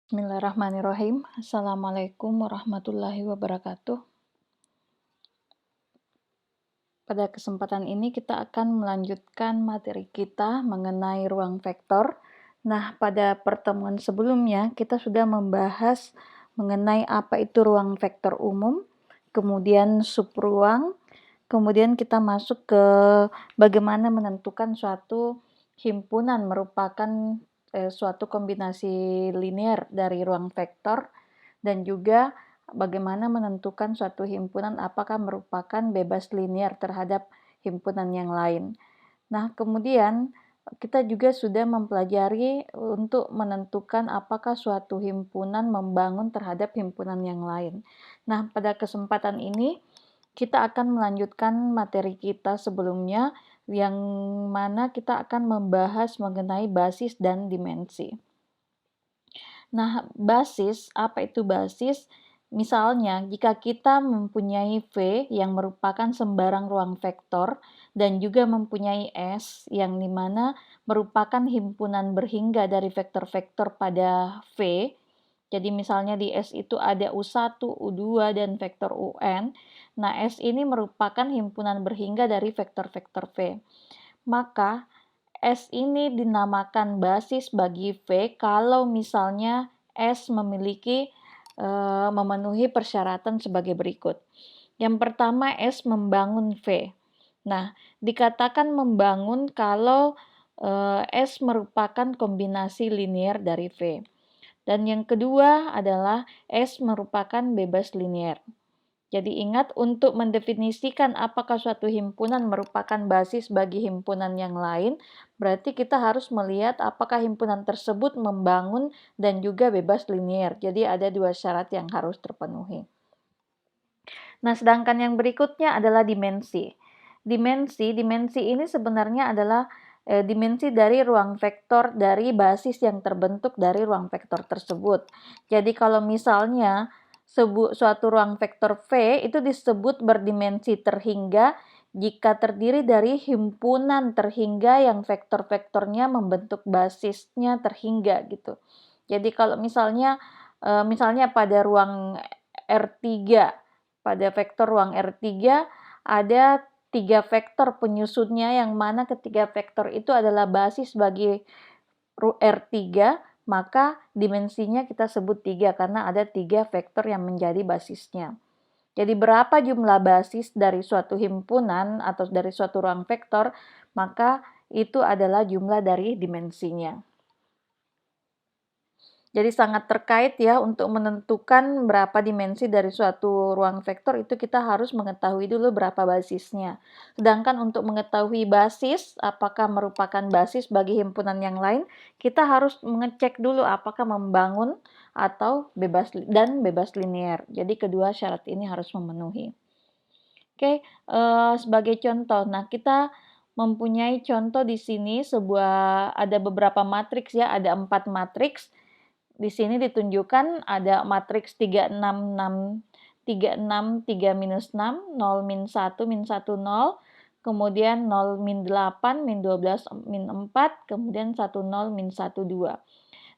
Bismillahirrahmanirrahim. Assalamualaikum warahmatullahi wabarakatuh. Pada kesempatan ini kita akan melanjutkan materi kita mengenai ruang vektor. Nah, pada pertemuan sebelumnya kita sudah membahas mengenai apa itu ruang vektor umum, kemudian subruang, kemudian kita masuk ke bagaimana menentukan suatu himpunan merupakan suatu kombinasi linear dari ruang vektor, dan juga bagaimana menentukan suatu himpunan apakah merupakan bebas linear terhadap himpunan yang lain. Nah, kemudian kita juga sudah mempelajari untuk menentukan apakah suatu himpunan membangun terhadap himpunan yang lain. Nah, pada kesempatan ini kita akan melanjutkan materi kita sebelumnya, yang mana kita akan membahas mengenai basis dan dimensi. Nah, basis, apa itu basis? Misalnya, jika kita mempunyai V yang merupakan sembarang ruang vektor dan juga mempunyai S yang dimana merupakan himpunan berhingga dari vektor-vektor pada V. Jadi misalnya di S itu ada U1, U2, dan vektor UN. Nah, S ini merupakan himpunan berhingga dari vektor-vektor V. Maka S ini dinamakan basis bagi V kalau misalnya S memenuhi persyaratan sebagai berikut. Yang pertama, S membangun V. Nah, dikatakan membangun kalau S merupakan kombinasi linear dari V. Dan yang kedua adalah S merupakan bebas linear. Jadi ingat, untuk mendefinisikan apakah suatu himpunan merupakan basis bagi himpunan yang lain, berarti kita harus melihat apakah himpunan tersebut membangun dan juga bebas linear. Jadi ada dua syarat yang harus terpenuhi. Nah, sedangkan yang berikutnya adalah dimensi. Dimensi ini sebenarnya adalah dimensi dari ruang vektor dari basis yang terbentuk dari ruang vektor tersebut. Jadi kalau misalnya suatu ruang vektor V itu disebut berdimensi terhingga jika terdiri dari himpunan terhingga yang vektor-vektornya membentuk basisnya terhingga gitu. Jadi kalau misalnya pada ruang R3, pada vektor ruang R3 ada 3 vektor penyusunnya yang mana ketiga vektor itu adalah basis bagi R3, maka dimensinya kita sebut 3 karena ada 3 vektor yang menjadi basisnya. Jadi berapa jumlah basis dari suatu himpunan atau dari suatu ruang vektor, maka itu adalah jumlah dari dimensinya. Jadi sangat terkait ya, untuk menentukan berapa dimensi dari suatu ruang vektor itu kita harus mengetahui dulu berapa basisnya. Sedangkan untuk mengetahui basis, apakah merupakan basis bagi himpunan yang lain, kita harus mengecek dulu apakah membangun atau bebas linear. Jadi kedua syarat ini harus memenuhi. Oke, sebagai contoh, nah kita mempunyai contoh di sini ada beberapa matriks ya, ada 4 matriks. Di sini ditunjukkan ada matriks 3, 6, 6, 3, 6, 3, minus 6, 0, min 1, min 1, 0, kemudian 0, min 8, min 12, min 4, kemudian 1, 0, min 1, 2.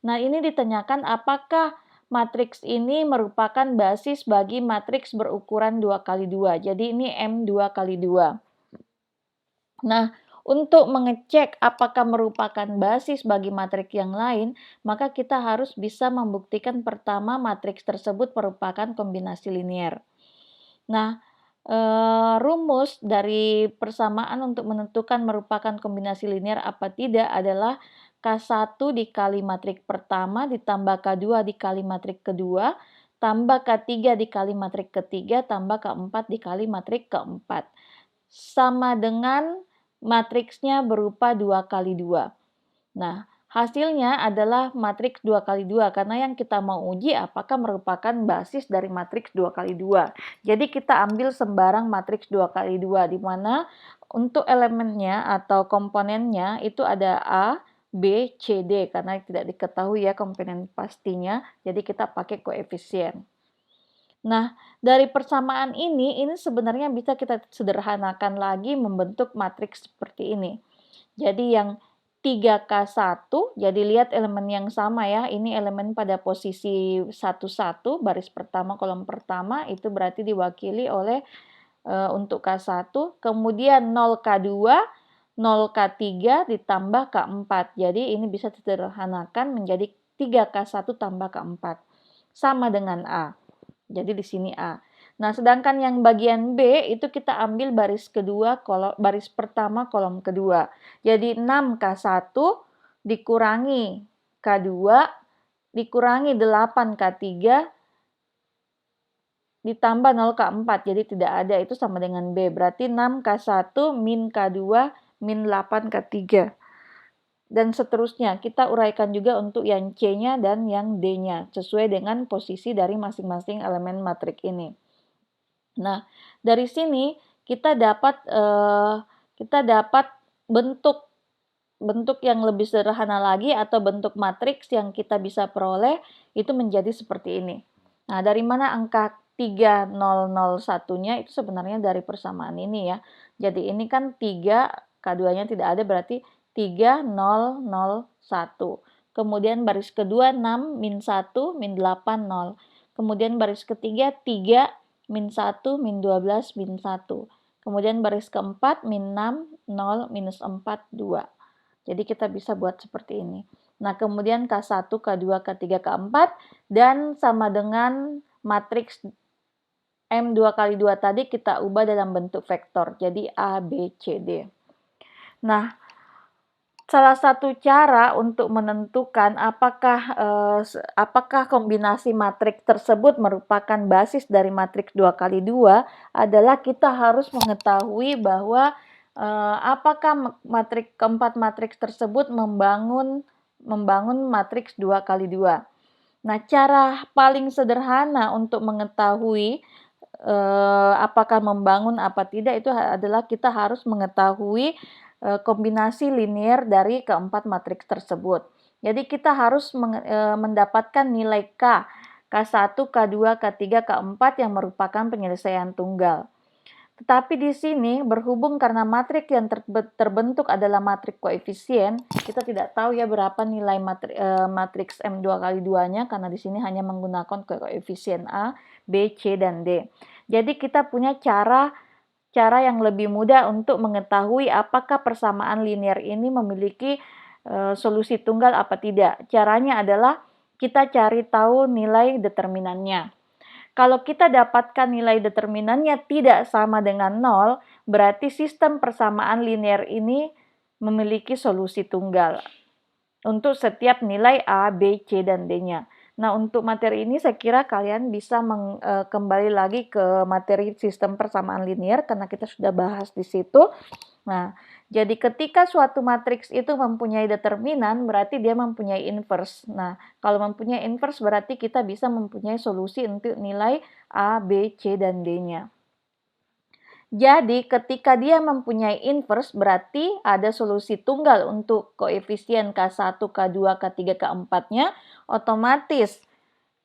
Nah, ini ditanyakan apakah matriks ini merupakan basis bagi matriks berukuran 2 kali 2. Jadi ini M2 kali 2. Nah, untuk mengecek apakah merupakan basis bagi matriks yang lain, maka kita harus bisa membuktikan pertama matriks tersebut merupakan kombinasi linear. Nah, rumus dari persamaan untuk menentukan merupakan kombinasi linear apa tidak adalah K1 dikali matriks pertama ditambah K2 dikali matriks kedua, tambah K3 dikali matriks ketiga, tambah K4 dikali matriks keempat. Sama dengan matriksnya berupa 2 kali 2. Nah, hasilnya adalah matriks 2 kali 2 karena yang kita mau uji apakah merupakan basis dari matriks 2 kali 2. Jadi kita ambil sembarang matriks 2 kali 2 di mana untuk elemennya atau komponennya itu ada A, B, C, D karena tidak diketahui ya komponen pastinya. Jadi kita pakai koefisien. Nah, dari persamaan ini sebenarnya bisa kita sederhanakan lagi membentuk matriks seperti ini. Jadi yang 3K1, jadi lihat elemen yang sama ya, ini elemen pada posisi 11, baris pertama, kolom pertama, itu berarti diwakili oleh untuk K1, kemudian 0K2, 0K3 ditambah K4, jadi ini bisa disederhanakan menjadi 3K1 tambah K4, sama dengan A, jadi di sini A. Nah, sedangkan yang bagian B itu kita ambil baris kedua, baris pertama, kolom kedua. Jadi 6K1 dikurangi K2 dikurangi 8K3 ditambah 0K4. Jadi tidak ada, itu sama dengan B. Berarti 6K1 min K2 min 8K3. Dan seterusnya, kita uraikan juga untuk yang C-nya dan yang D-nya, sesuai dengan posisi dari masing-masing elemen matrik ini. Nah, dari sini kita dapat bentuk yang lebih sederhana lagi atau bentuk matriks yang kita bisa peroleh itu menjadi seperti ini. Nah, dari mana angka 3001-nya itu sebenarnya dari persamaan ini ya. Jadi ini kan 3, K2-nya tidak ada, berarti 3001. Kemudian baris kedua 6 min 1 min 8 0. Kemudian baris ketiga 3 min 1, min 12, min 1. Kemudian baris keempat, min 6, 0, minus 4, 2. Jadi kita bisa buat seperti ini. Nah, kemudian K1, K2, K3, K4, dan sama dengan matriks M2 kali 2 tadi kita ubah dalam bentuk vektor. Jadi A, B, C, D. Nah, salah satu cara untuk menentukan apakah kombinasi matriks tersebut merupakan basis dari matriks 2 kali 2 adalah kita harus mengetahui bahwa apakah keempat matriks tersebut membangun matriks 2 kali 2. Nah, cara paling sederhana untuk mengetahui apakah membangun apa tidak itu adalah kita harus mengetahui kombinasi linier dari keempat matriks tersebut. Jadi kita harus mendapatkan nilai K1, K2, K3, K4 yang merupakan penyelesaian tunggal. Tetapi di sini berhubung karena matriks yang terbentuk adalah matriks koefisien, kita tidak tahu ya berapa nilai matriks M2 kali 2-nya karena di sini hanya menggunakan koefisien A, B, C, dan D. Jadi kita punya cara yang lebih mudah untuk mengetahui apakah persamaan linear ini memiliki solusi tunggal apa tidak. Caranya adalah kita cari tahu nilai determinannya. Kalau kita dapatkan nilai determinannya tidak sama dengan 0, berarti sistem persamaan linear ini memiliki solusi tunggal untuk setiap nilai A, B, C, dan D-nya. Nah, untuk materi ini saya kira kalian bisa kembali lagi ke materi sistem persamaan linear karena kita sudah bahas di situ. Nah, jadi ketika suatu matriks itu mempunyai determinan, berarti dia mempunyai inverse. Nah, kalau mempunyai inverse berarti kita bisa mempunyai solusi untuk nilai A, B, C, dan D-nya. Jadi ketika dia mempunyai inverse berarti ada solusi tunggal untuk koefisien K1, K2, K3, K4-nya, otomatis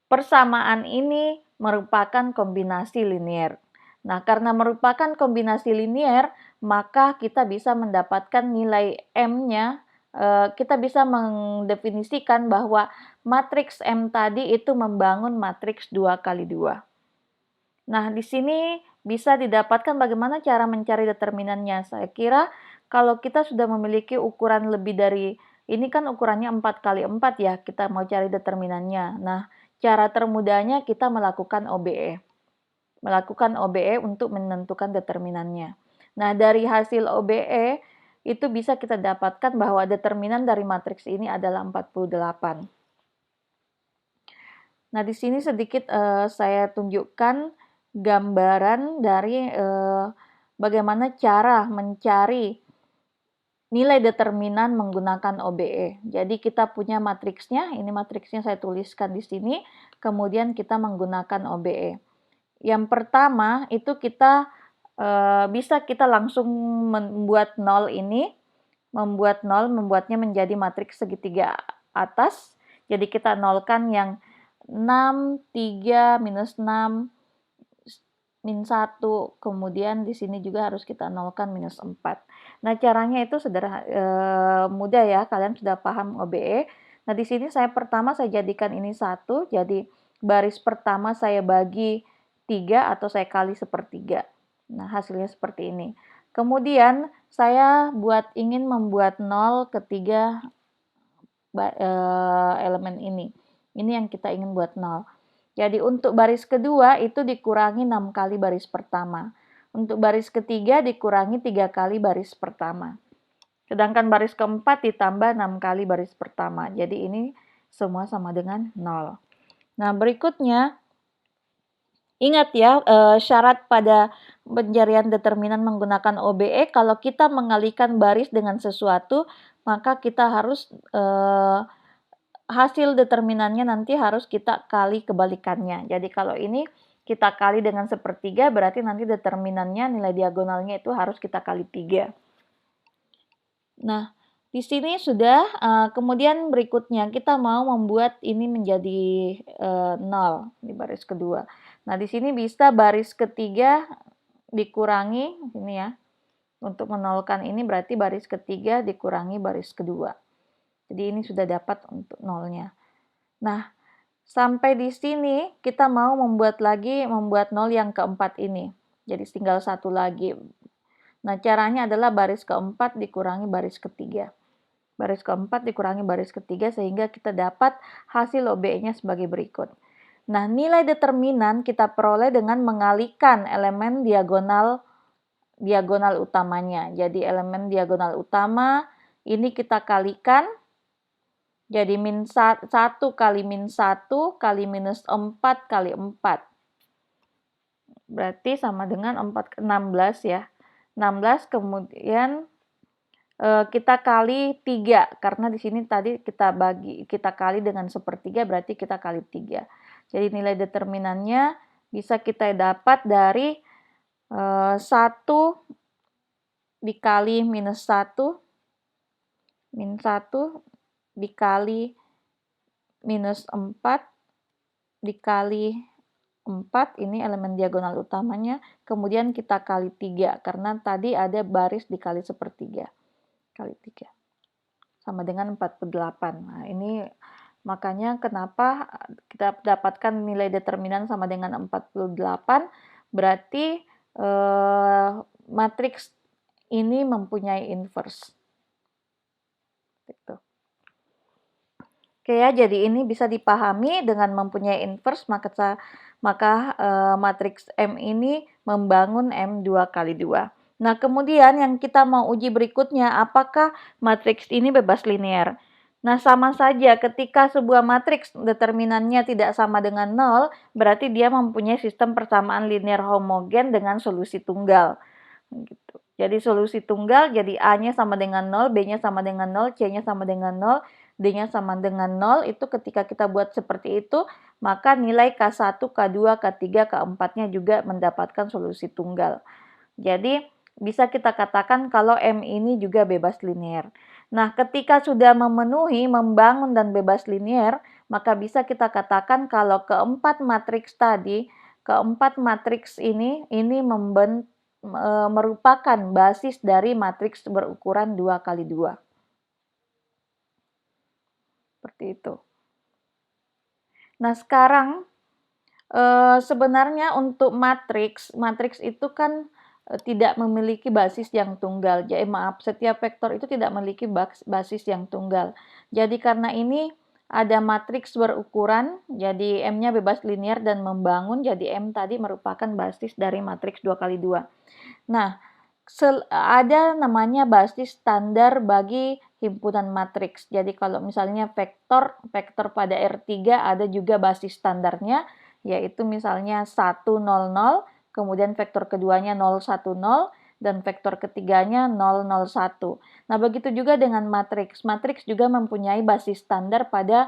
persamaan ini merupakan kombinasi linier. Nah, karena merupakan kombinasi linier, maka kita bisa mendapatkan nilai M-nya, kita bisa mendefinisikan bahwa matriks M tadi itu membangun matriks 2 kali 2. Nah, di sini bisa didapatkan bagaimana cara mencari determinannya. Saya kira kalau kita sudah memiliki ukuran lebih dari, ini kan ukurannya 4 kali 4 ya, kita mau cari determinannya. Nah, cara termudahnya kita melakukan OBE. Melakukan OBE untuk menentukan determinannya. Nah, dari hasil OBE itu bisa kita dapatkan bahwa determinan dari matriks ini adalah 48. Nah, di sini sedikit saya tunjukkan gambaran dari bagaimana cara mencari nilai determinan menggunakan OBE. Jadi kita punya matriksnya, ini matriksnya saya tuliskan di sini, kemudian kita menggunakan OBE. Yang pertama itu kita bisa kita langsung membuat 0 ini, membuatnya menjadi matriks segitiga atas. Jadi kita nolkan yang 6, 3, minus 6, min 1, kemudian di sini juga harus kita nolkan minus 4. Nah, caranya itu mudah ya, kalian sudah paham OBE. Nah, di sini pertama saya jadikan ini 1, jadi baris pertama saya bagi 3 atau saya kali sepertiga. Nah, hasilnya seperti ini. Kemudian saya ingin membuat 0 ketiga elemen ini. Ini yang kita ingin buat 0. Jadi untuk baris kedua itu dikurangi 6 kali baris pertama. Untuk baris ketiga dikurangi 3 kali baris pertama. Sedangkan baris keempat ditambah 6 kali baris pertama. Jadi ini semua sama dengan 0. Nah, berikutnya ingat ya, syarat pada pencarian determinan menggunakan OBE, kalau kita mengalihkan baris dengan sesuatu, maka kita harus hasil determinannya nanti harus kita kali kebalikannya. Jadi kalau ini kita kali dengan sepertiga, berarti nanti determinannya, nilai diagonalnya itu harus kita kali 3. Nah, di sini sudah, kemudian berikutnya kita mau membuat ini menjadi 0 di baris kedua. Nah, di sini bisa baris ketiga dikurangi, ini ya, untuk menolkan ini berarti baris ketiga dikurangi baris kedua. Jadi ini sudah dapat untuk nolnya. Nah, sampai di sini kita mau membuat 0 yang keempat ini. Jadi tinggal 1 lagi. Nah, caranya adalah baris keempat dikurangi baris ketiga. Baris keempat dikurangi baris ketiga sehingga kita dapat hasil OBE-nya sebagai berikut. Nah, nilai determinan kita peroleh dengan mengalihkan elemen diagonal utamanya. Jadi elemen diagonal utama ini kita kalikan. Jadi min 1 kali min 1 kali minus 4 kali 4. Berarti sama dengan 16 ya. 16 kemudian kita kali 3 karena di sini tadi kita kali dengan sepertiga berarti kita kali 3. Jadi nilai determinannya bisa kita dapat dari 1 dikali minus 1 min 1 dikali minus 4 dikali 4, ini elemen diagonal utamanya, kemudian kita kali 3, karena tadi ada baris dikali sepertiga, kali 3, sama dengan 48. Nah, ini makanya kenapa kita dapatkan nilai determinan sama dengan 48, berarti matriks ini mempunyai inverse. Gitu. Oke ya, jadi ini bisa dipahami dengan mempunyai inverse, maka matriks M ini membangun M 2 kali 2. Nah, kemudian yang kita mau uji berikutnya, apakah matriks ini bebas linear? Nah, sama saja ketika sebuah matriks determinannya tidak sama dengan 0, berarti dia mempunyai sistem persamaan linear homogen dengan solusi tunggal. Gitu. Jadi solusi tunggal, jadi A-nya sama dengan 0, B-nya sama dengan 0, C-nya sama dengan 0, D-nya sama dengan 0, itu ketika kita buat seperti itu, maka nilai K1, K2, K3, K4-nya juga mendapatkan solusi tunggal. Jadi, bisa kita katakan kalau M ini juga bebas linear. Nah, ketika sudah memenuhi, membangun dan bebas linear, maka bisa kita katakan kalau keempat matriks ini merupakan basis dari matriks berukuran 2 kali 2. Seperti itu. Nah, sekarang sebenarnya untuk matriks itu kan tidak memiliki basis yang tunggal. Jadi setiap vektor itu tidak memiliki basis yang tunggal. Jadi karena ini ada matriks berukuran, jadi M-nya bebas linear dan membangun, jadi M tadi merupakan basis dari matriks 2 kali 2. Nah, ada namanya basis standar bagi himpunan matriks. Jadi kalau misalnya vektor pada R3 ada juga basis standarnya, yaitu misalnya 1, 0, 0, kemudian vektor keduanya 0, 1, 0, dan vektor ketiganya 0, 0, 1. Nah, begitu juga dengan matriks. Matriks juga mempunyai basis standar pada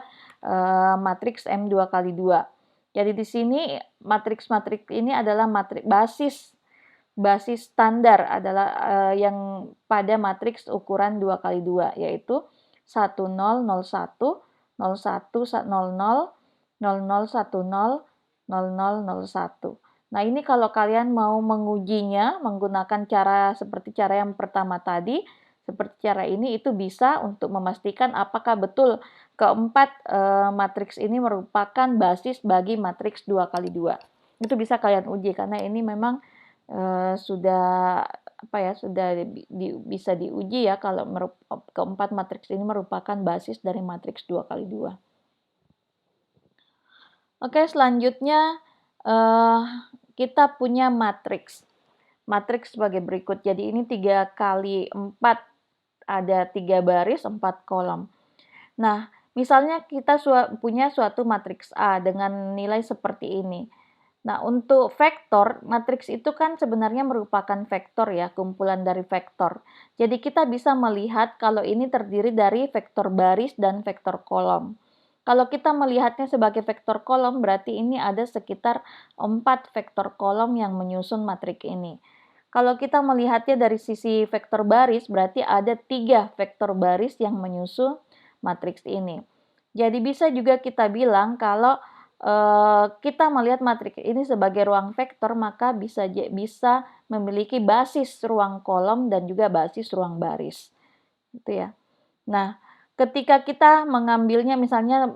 matriks M 2 kali 2. Jadi di sini matriks ini adalah basis standar adalah yang pada matriks ukuran 2 kali 2, yaitu 1, 0, 0, 1, 0, 1, 0, 0, 0, 0, 1, 0, 0, 0, 0, 1. Nah, ini kalau kalian mau mengujinya menggunakan cara seperti cara yang pertama tadi, seperti cara ini itu bisa untuk memastikan apakah betul keempat matriks ini merupakan basis bagi matriks 2 kali 2. Itu bisa kalian uji karena ini memang sudah apa ya, sudah bisa diuji ya kalau keempat matriks ini merupakan basis dari matriks 2 kali 2. Oke, selanjutnya kita punya matriks. Matriks sebagai berikut. Jadi ini 3 kali 4, ada 3 baris, 4 kolom. Nah, misalnya kita punya suatu matriks A dengan nilai seperti ini. Nah, untuk vektor, matriks itu kan sebenarnya merupakan vektor ya, kumpulan dari vektor. Jadi kita bisa melihat kalau ini terdiri dari vektor baris dan vektor kolom. Kalau kita melihatnya sebagai vektor kolom, berarti ini ada sekitar 4 vektor kolom yang menyusun matriks ini. Kalau kita melihatnya dari sisi vektor baris, berarti ada 3 vektor baris yang menyusun matriks ini. Jadi bisa juga kita bilang kalau kita melihat matriks ini sebagai ruang vektor, maka bisa memiliki basis ruang kolom dan juga basis ruang baris. Gitu ya. Nah, ketika kita mengambilnya misalnya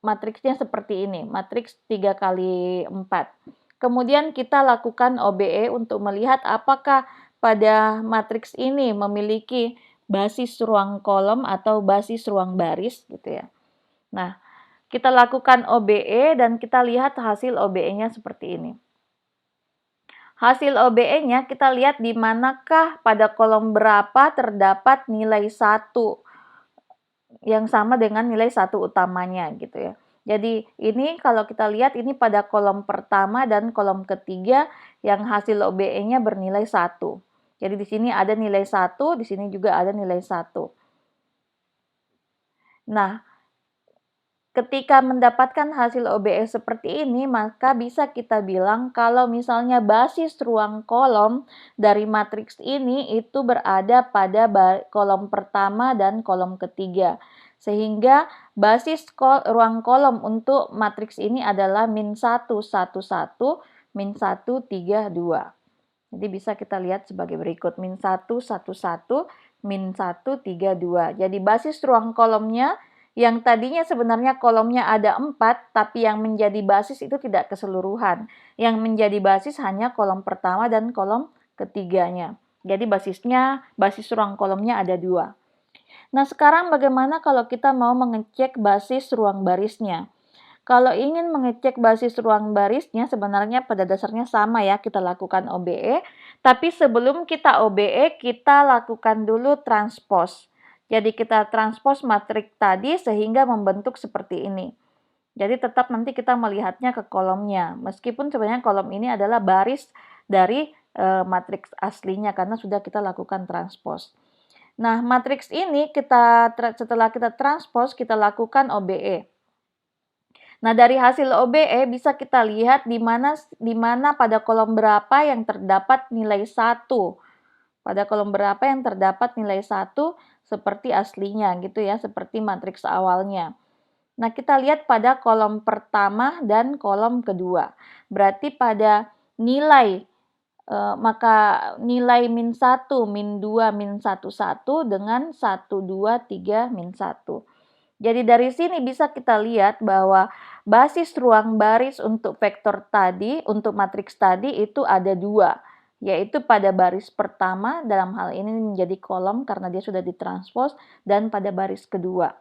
matriksnya seperti ini, matriks 3 kali 4. Kemudian kita lakukan OBE untuk melihat apakah pada matriks ini memiliki basis ruang kolom atau basis ruang baris gitu ya. Nah, kita lakukan OBE dan kita lihat hasil OBE-nya seperti ini. Hasil OBE-nya kita lihat di manakah pada kolom berapa terdapat nilai 1 yang sama dengan nilai 1 utamanya gitu ya. Jadi ini kalau kita lihat ini pada kolom pertama dan kolom ketiga yang hasil OBE-nya bernilai 1. Jadi di sini ada nilai 1, di sini juga ada nilai 1. Nah, ketika mendapatkan hasil OBE seperti ini, maka bisa kita bilang kalau misalnya basis ruang kolom dari matriks ini itu berada pada kolom pertama dan kolom ketiga. Sehingga basis ruang kolom untuk matriks ini adalah min 1, 1, 1, min 1, 3, 2. Jadi bisa kita lihat sebagai berikut, min 1, 1, 1, min 1, 3, 2. Jadi basis ruang kolomnya yang tadinya sebenarnya kolomnya ada 4, tapi yang menjadi basis itu tidak keseluruhan. Yang menjadi basis hanya kolom pertama dan kolom ketiganya. Jadi basis ruang kolomnya ada 2. Nah, sekarang bagaimana kalau kita mau mengecek basis ruang barisnya? Kalau ingin mengecek basis ruang barisnya, sebenarnya pada dasarnya sama ya, kita lakukan OBE. Tapi sebelum kita OBE, kita lakukan dulu transpose. Jadi kita transpose matriks tadi sehingga membentuk seperti ini. Jadi tetap nanti kita melihatnya ke kolomnya. Meskipun sebenarnya kolom ini adalah baris dari matriks aslinya karena sudah kita lakukan transpose. Nah, matriks ini setelah kita transpose, kita lakukan OBE. Nah, dari hasil OBE bisa kita lihat di mana pada kolom berapa yang terdapat nilai 1. Pada kolom berapa yang terdapat nilai 1 seperti aslinya gitu ya, seperti matriks awalnya. Nah, kita lihat pada kolom pertama dan kolom kedua. Berarti pada nilai maka nilai min 1, min 2, min 1, 1 dengan 1, 2, 3, min 1. Jadi dari sini bisa kita lihat bahwa basis ruang baris untuk vektor tadi, untuk matriks tadi itu ada 2, yaitu pada baris pertama dalam hal ini menjadi kolom karena dia sudah ditranspose dan pada baris kedua.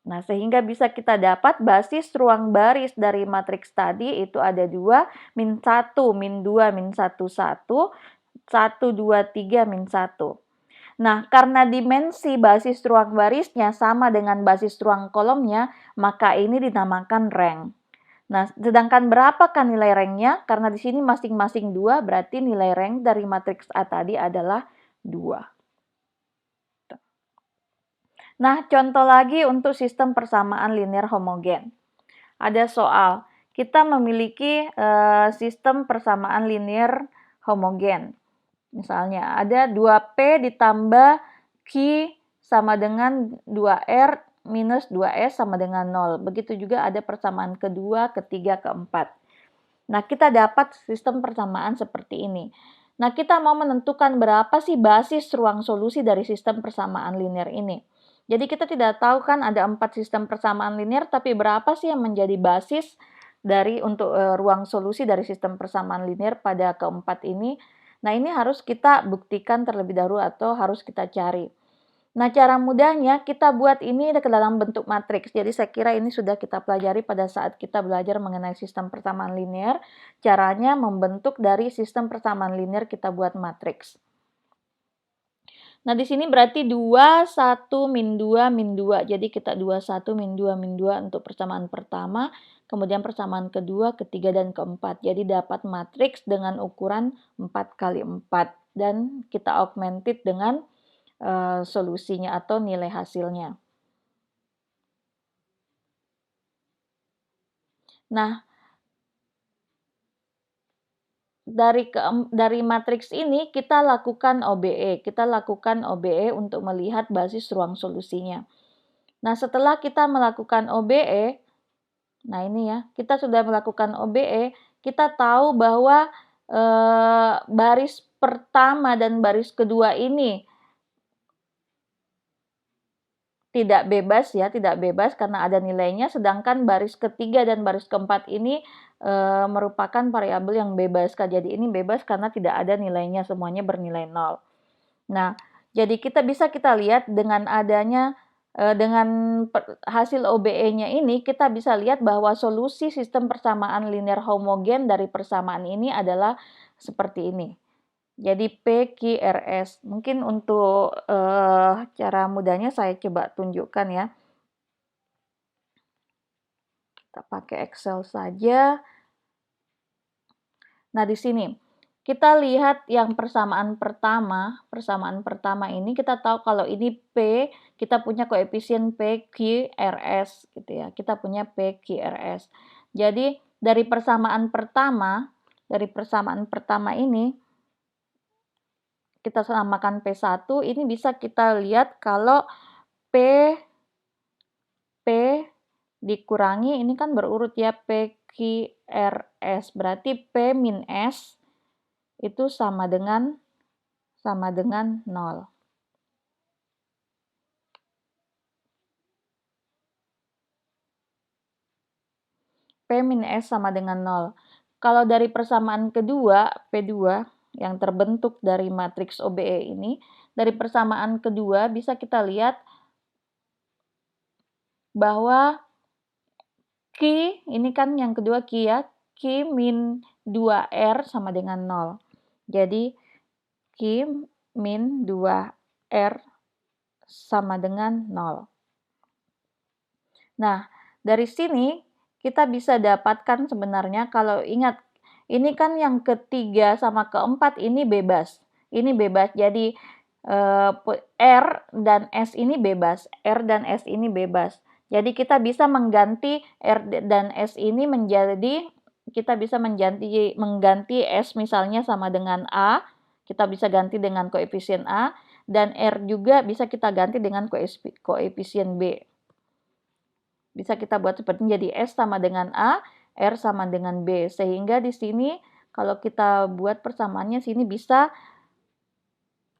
Nah, sehingga bisa kita dapat basis ruang baris dari matriks tadi itu ada 2, min 1, min 2, min 1, 1, 1, 2, 3, min 1. Nah, karena dimensi basis ruang barisnya sama dengan basis ruang kolomnya, maka ini dinamakan rank. Nah, sedangkan berapakah nilai ranknya? Karena di sini masing-masing 2, berarti nilai rank dari matriks A tadi adalah 2. Nah, contoh lagi untuk sistem persamaan linear homogen. Ada soal, kita memiliki sistem persamaan linear homogen. Misalnya ada 2P ditambah Q sama dengan 2R minus 2S sama dengan 0. Begitu juga ada persamaan kedua, ketiga, keempat. Nah, kita dapat sistem persamaan seperti ini. Nah, kita mau menentukan berapa sih basis ruang solusi dari sistem persamaan linear ini. Jadi kita tidak tahu kan ada 4 sistem persamaan linear, tapi berapa sih yang menjadi basis dari untuk ruang solusi dari sistem persamaan linear pada keempat ini. Nah, ini harus kita buktikan terlebih dahulu atau harus kita cari. Nah, cara mudahnya kita buat ini ke dalam bentuk matriks. Jadi saya kira ini sudah kita pelajari pada saat kita belajar mengenai sistem persamaan linear. Caranya membentuk dari sistem persamaan linear kita buat matriks. Nah, di sini berarti 2, 1, min 2, min 2. Jadi kita 2, 1, min 2, min 2 untuk persamaan pertama, kemudian persamaan kedua, ketiga, dan keempat. Jadi dapat matriks dengan ukuran 4 kali 4. Dan kita augmented dengan solusinya atau nilai hasilnya. Nah, dari matriks ini kita lakukan OBE. Kita lakukan OBE untuk melihat basis ruang solusinya. Nah, setelah kita melakukan OBE, nah ini ya, kita sudah melakukan OBE, kita tahu bahwa baris pertama dan baris kedua ini tidak bebas ya, tidak bebas karena ada nilainya, sedangkan baris ketiga dan baris keempat ini merupakan variabel yang bebas. Jadi ini bebas karena tidak ada nilainya, semuanya bernilai 0. Nah, jadi kita lihat dengan adanya dengan hasil OBE-nya ini, kita bisa lihat bahwa solusi sistem persamaan linear homogen dari persamaan ini adalah seperti ini. Jadi PQRS. Mungkin untuk cara mudahnya saya coba tunjukkan ya. Kita pakai Excel saja. Nah, di sini kita lihat yang persamaan pertama ini kita tahu kalau ini P, kita punya koefisien PQRS gitu ya. Kita punya PQRS. Jadi dari persamaan pertama ini kita samakan P1, ini bisa kita lihat kalau P dikurangi, ini kan berurut ya, PQRS, berarti P min S itu sama dengan 0. P min S sama dengan 0. Kalau dari persamaan kedua, P2, yang terbentuk dari matriks OBE ini, dari persamaan kedua bisa kita lihat bahwa Q, ini kan yang kedua Q ya, Q min 2R sama dengan 0. Jadi Q min 2R sama dengan 0. Nah, dari sini kita bisa dapatkan sebenarnya, kalau ingat, ini kan yang ketiga sama keempat ini bebas. Ini bebas, jadi R dan S ini bebas. R dan S ini bebas. Jadi kita bisa mengganti R dan S ini menjadi, kita bisa mengganti S misalnya sama dengan A, kita bisa ganti dengan koefisien A, dan R juga bisa kita ganti dengan koefisien B. Bisa kita buat seperti ini, jadi S sama dengan A, R sama dengan B. Sehingga di sini kalau kita buat persamaannya, sini bisa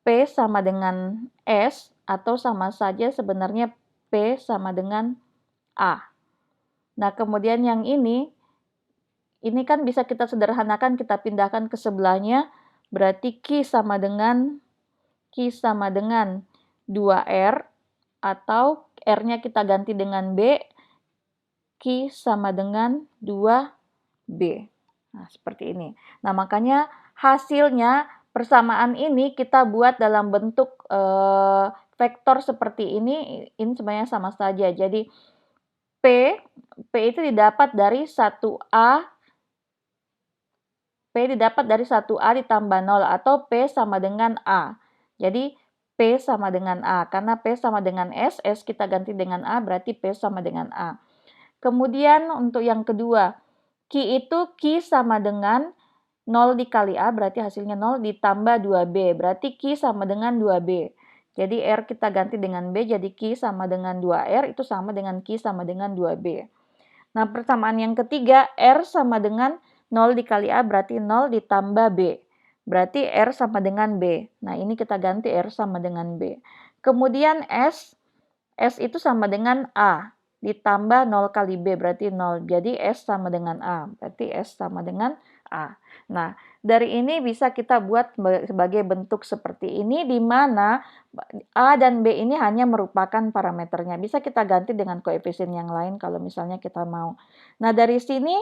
P sama dengan S, atau sama saja sebenarnya P sama dengan A. Nah, kemudian yang ini kan bisa kita sederhanakan, kita pindahkan ke sebelahnya, berarti Q sama dengan 2R, atau R-nya kita ganti dengan B, Q sama dengan 2B. Nah, seperti ini. Nah, makanya hasilnya persamaan ini kita buat dalam bentuk vektor seperti ini sebenarnya sama saja. Jadi P itu didapat dari 1A, P didapat dari 1A ditambah 0, atau P sama dengan A. Jadi P sama dengan A, karena P sama dengan S kita ganti dengan A, berarti P sama dengan A. Kemudian untuk yang kedua, Q itu Q sama dengan 0 dikali A, berarti hasilnya 0, ditambah 2B, berarti Q sama dengan 2B. Jadi R kita ganti dengan B, jadi Q sama dengan 2R, itu sama dengan Q sama dengan 2B. Nah, persamaan yang ketiga, R sama dengan 0 dikali A berarti 0 ditambah B. Berarti R sama dengan B. Nah, ini kita ganti R sama dengan B. Kemudian S itu sama dengan A. Ditambah 0 kali B berarti 0. Jadi S sama dengan A. Berarti S sama dengan A. Nah, dari ini bisa kita buat sebagai bentuk seperti ini, di mana A dan B ini hanya merupakan parameternya. Bisa kita ganti dengan koefisien yang lain kalau misalnya kita mau. Nah, dari sini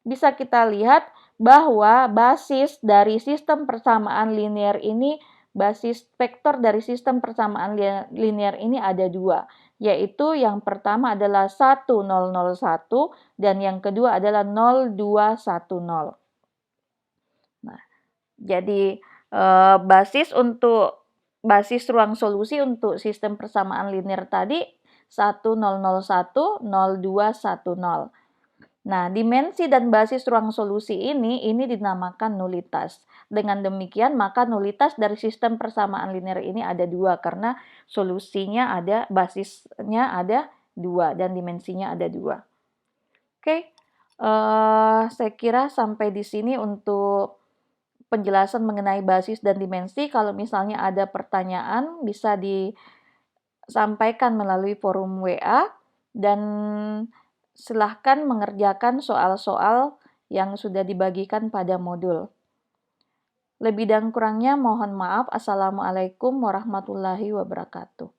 bisa kita lihat bahwa basis dari sistem persamaan linear ini, basis vektor dari sistem persamaan linear ini ada dua, yaitu yang pertama adalah 1001 dan yang kedua adalah 0210. Nah, jadi basis ruang solusi untuk sistem persamaan linear tadi 1001, 0210. Nah, dimensi dan basis ruang solusi ini dinamakan nulitas. Dengan demikian, maka nulitas dari sistem persamaan linear ini ada dua, karena solusinya ada, basisnya ada dua, dan dimensinya ada dua. Oke, saya kira sampai di sini untuk penjelasan mengenai basis dan dimensi. Kalau misalnya ada pertanyaan, bisa disampaikan melalui forum WA, dan silahkan mengerjakan soal-soal yang sudah dibagikan pada modul. Lebih dan kurangnya mohon maaf. Assalamualaikum warahmatullahi wabarakatuh.